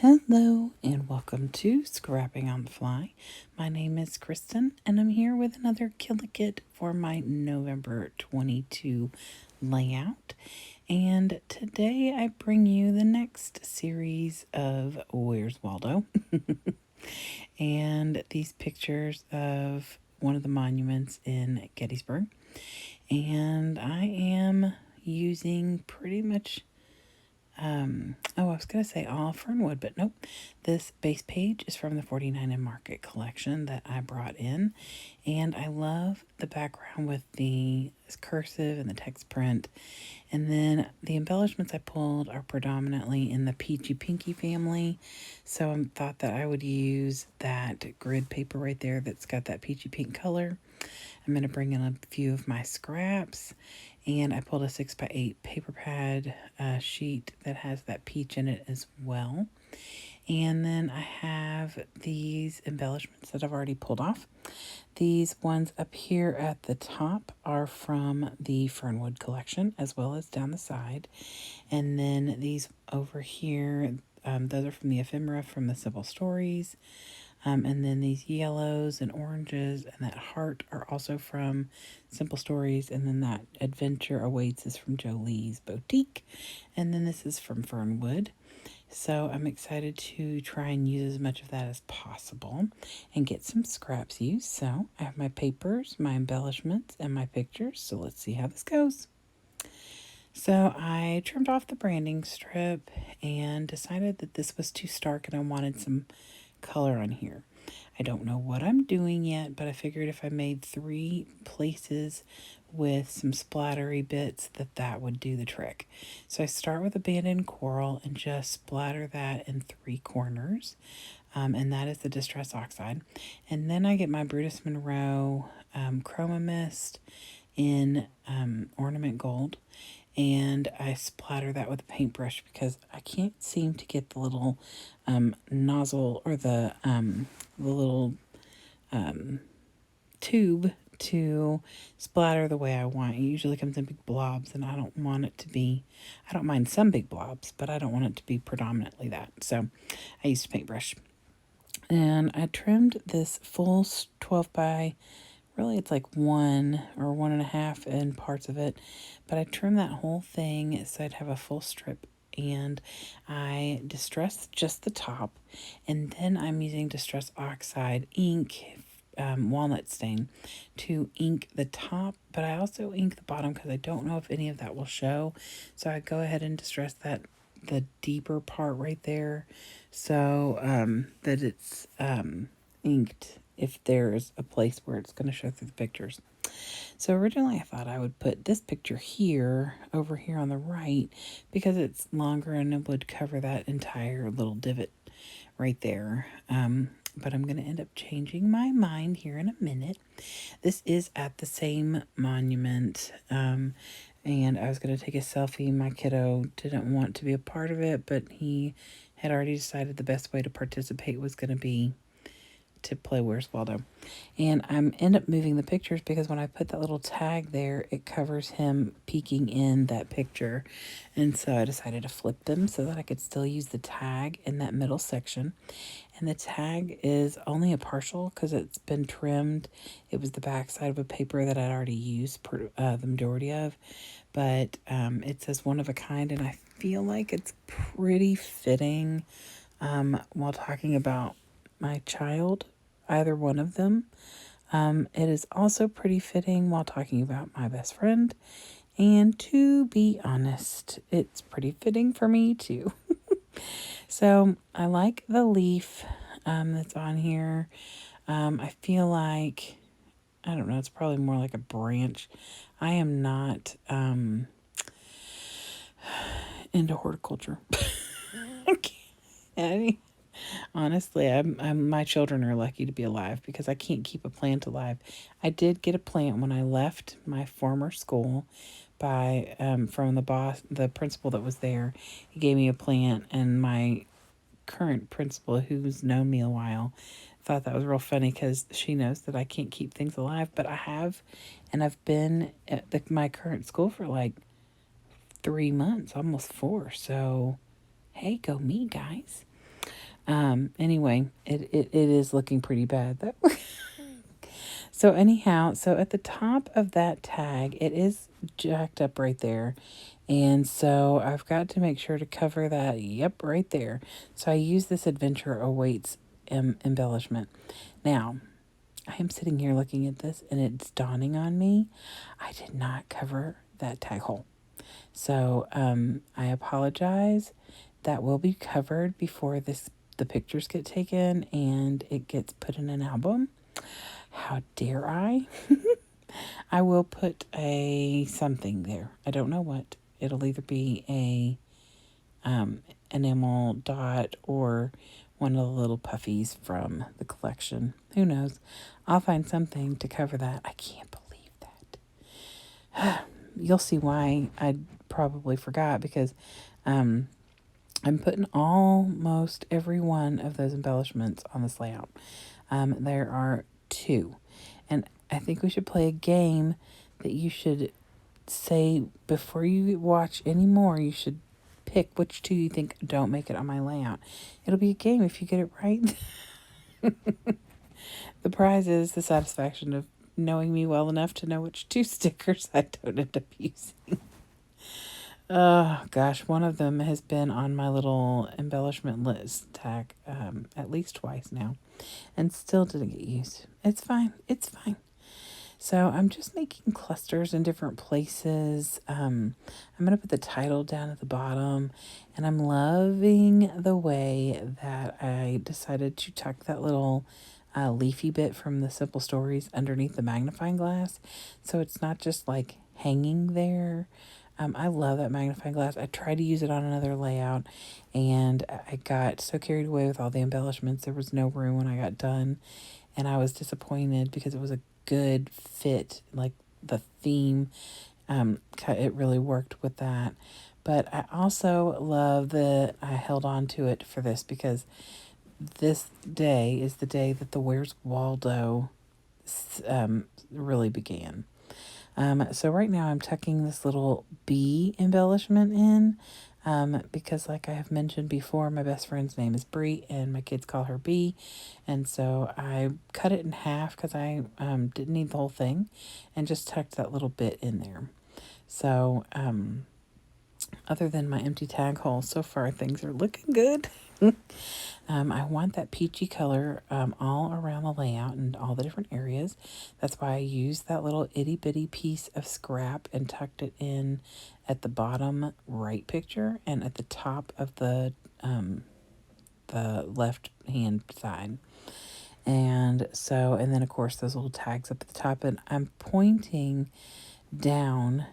Hello and welcome to Scrapping on the Fly. My name is Kristen and I'm here with another Killikit for my November 22 layout. And today I bring you the next series of Where's Waldo? And these pictures of one of the monuments in Gettysburg. And I am using pretty much I was going to say all Fernwood, but nope. This base page is from the 49 and Market collection that I brought in. And I love the background with the cursive and the text print. And then the embellishments I pulled are predominantly in the Peachy Pinky family. So I thought that I would use that grid paper right there that's got that peachy pink color. I'm going to bring in a few of my scraps, and I pulled a 6x8 paper pad sheet that has that peach in it as well. And then I have these embellishments that I've already pulled off. These ones up here at the top are from the Fernwood collection, as well as down the side. And then these over here, those are from the ephemera from the Simple Stories. And then these yellows and oranges and that heart are also from Simple Stories. And then that Adventure Awaits is from Jolie's Boutique. And then this is from Fernwood. So I'm excited to try and use as much of that as possible and get some scraps used. So I have my papers, my embellishments, and my pictures. So let's see how this goes. So I trimmed off the branding strip and decided that this was too stark and I wanted some color on here. I don't know what I'm doing yet, but I figured if I made 3 places with some splattery bits that would do the trick. So I start with abandoned coral and just splatter that in 3 corners. And that is the Distress Oxide. And then I get my Brutus Monroe Chroma Mist in Ornament Gold, and I splatter that with a paintbrush because I can't seem to get the little nozzle or the little tube to splatter the way I want. It usually comes in big blobs, and I don't want it to be, I don't mind some big blobs, but I don't want it to be predominantly that. So I used a paintbrush. And I trimmed this full 12 by, really it's like 1 or 1.5 in parts of it, but I trimmed that whole thing so I'd have a full strip. And I distressed just the top, and then I'm using Distress Oxide ink, walnut stain, to ink the top, but I also ink the bottom because I don't know if any of that will show. So I go ahead and distress that, the deeper part right there, so that it's inked if there's a place where it's going to show through the pictures. So originally I thought I would put this picture here, over here on the right, because it's longer and it would cover that entire little divot right there. But I'm going to end up changing my mind here in a minute. This is at the same monument. And I was going to take a selfie. My kiddo didn't want to be a part of it, but he had already decided the best way to participate was going to be to play Where's Waldo. And I'm end up moving the pictures because when I put that little tag there, it covers him peeking in that picture. And so I decided to flip them so that I could still use the tag in that middle section. And the tag is only a partial because it's been trimmed. It was the back side of a paper that I'd already used the majority of. But it says one of a kind, and I feel like it's pretty fitting while talking about my child, either one of them. It is also pretty fitting while talking about my best friend. And to be honest, it's pretty fitting for me too. So I like the leaf that's on here. I feel like, I don't know, it's probably more like a branch. I am not into horticulture. Honestly, my children are lucky to be alive because I can't keep a plant alive. I did get a plant when I left my former school by from the principal that was there. He gave me a plant, and my current principal, who's known me a while, thought that was real funny because she knows that I can't keep things alive, but I have, and I've been at my current school for like 3 months, almost 4. So, hey, go me, guys. Anyway, it is looking pretty bad though. So anyhow, so at the top of that tag, it is jacked up right there. And so I've got to make sure to cover that. Yep, right there. So I use this Adventure Awaits embellishment. Now, I am sitting here looking at this and it's dawning on me. I did not cover that tag hole. So I apologize. That will be covered before the pictures get taken and it gets put in an album. How dare I? I will put a something there. I don't know what. It'll either be a enamel dot or one of the little puffies from the collection. Who knows? I'll find something to cover that. I can't believe that. You'll see why I probably forgot because I'm putting almost every one of those embellishments on this layout. There are 2. And I think we should play a game that you should say before you watch any more, you should pick which 2 you think don't make it on my layout. It'll be a game if you get it right. The prize is the satisfaction of knowing me well enough to know which 2 stickers I don't end up using. Oh gosh, one of them has been on my little embellishment list tag at least twice now and still didn't get used. It's fine. It's fine. So I'm just making clusters in different places. I'm going to put the title down at the bottom, and I'm loving the way that I decided to tuck that little leafy bit from the Simple Stories underneath the magnifying glass. So it's not just like hanging there. I love that magnifying glass. I tried to use it on another layout, and I got so carried away with all the embellishments. There was no room when I got done, and I was disappointed because it was a good fit, like the theme. It really worked with that. But I also love that I held on to it for this because this day is the day that the Where's Waldo really began. So right now I'm tucking this little bee embellishment in because like I have mentioned before, my best friend's name is Brie and my kids call her Bee. And so I cut it in half because I didn't need the whole thing and just tucked that little bit in there. So other than my empty tag hole, so far things are looking good. I want that peachy color all around the layout and all the different areas. That's why I used that little itty bitty piece of scrap and tucked it in at the bottom right picture and at the top of the left hand side. And so, and then of course those little tags up at the top, and I'm pointing down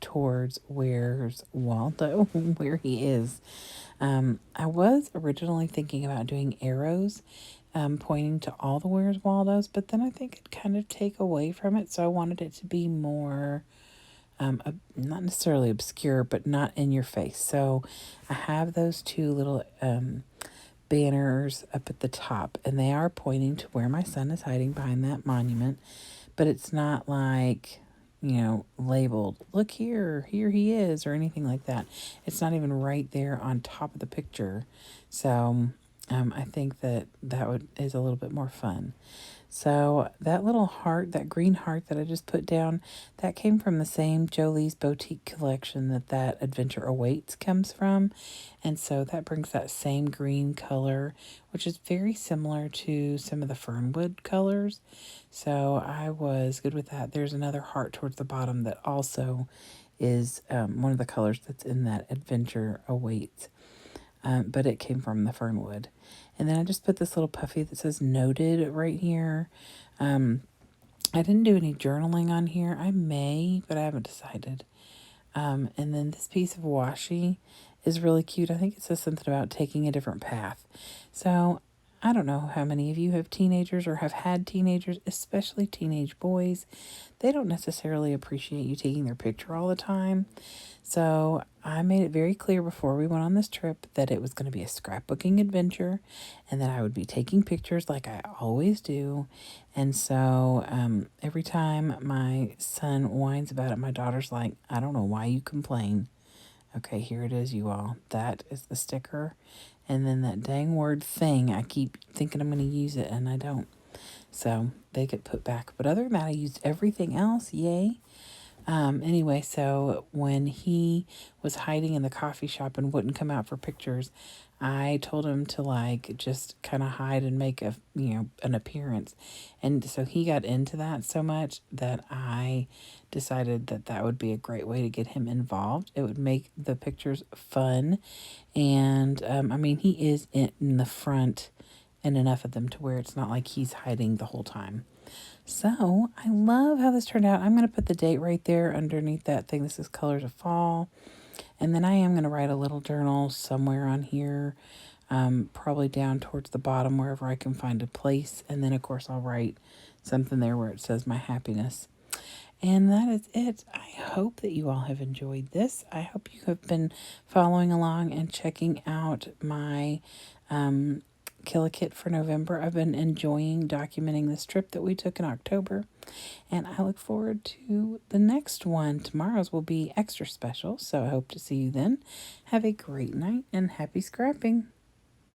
towards Where's Waldo, where he is. I was originally thinking about doing arrows pointing to all the Where's Waldos, but then I think it'd kind of take away from it. So I wanted it to be more, not necessarily obscure, but not in your face. So I have those 2 little banners up at the top, and they are pointing to where my son is hiding behind that monument, but it's not like, labeled, look here he is, or anything like that. It's not even right there on top of the picture. So I think that is a little bit more fun. So that little heart, that green heart that I just put down, that came from the same Jolie's Boutique collection that Adventure Awaits comes from. And so that brings that same green color, which is very similar to some of the Fernwood colors. So I was good with that. There's another heart towards the bottom that also is one of the colors that's in that Adventure Awaits. But it came from the Fernwood. And then I just put this little puffy that says noted right here. I didn't do any journaling on here. I may, but I haven't decided. And then this piece of washi is really cute. I think it says something about taking a different path. So I don't know how many of you have teenagers or have had teenagers, especially teenage boys. They don't necessarily appreciate you taking their picture all the time. So I made it very clear before we went on this trip that it was going to be a scrapbooking adventure and that I would be taking pictures like I always do. And so every time my son whines about it, my daughter's like, I don't know why you complain. Okay, here it is, you all. That is the sticker. And then that dang word thing, I keep thinking I'm going to use it and I don't. So they get put back. But other than that, I used everything else. Yay. Anyway, so when he was hiding in the coffee shop and wouldn't come out for pictures, I told him to like just kind of hide and make an appearance. And so he got into that so much that I decided that that would be a great way to get him involved. It would make the pictures fun. And I mean, he is in the front and enough of them to where it's not like he's hiding the whole time. So I love how this turned out. I'm going to put the date right there underneath that thing. This is Colors of Fall. And then I am going to write a little journal somewhere on here, probably down towards the bottom wherever I can find a place. And then, of course, I'll write something there where it says my happiness. And that is it. I hope that you all have enjoyed this. I hope you have been following along and checking out my Kill a Kit for November. I've been enjoying documenting this trip that we took in October, and I look forward to the next one. Tomorrow's will be extra special, so I hope to see you then. Have a great night and happy scrapping.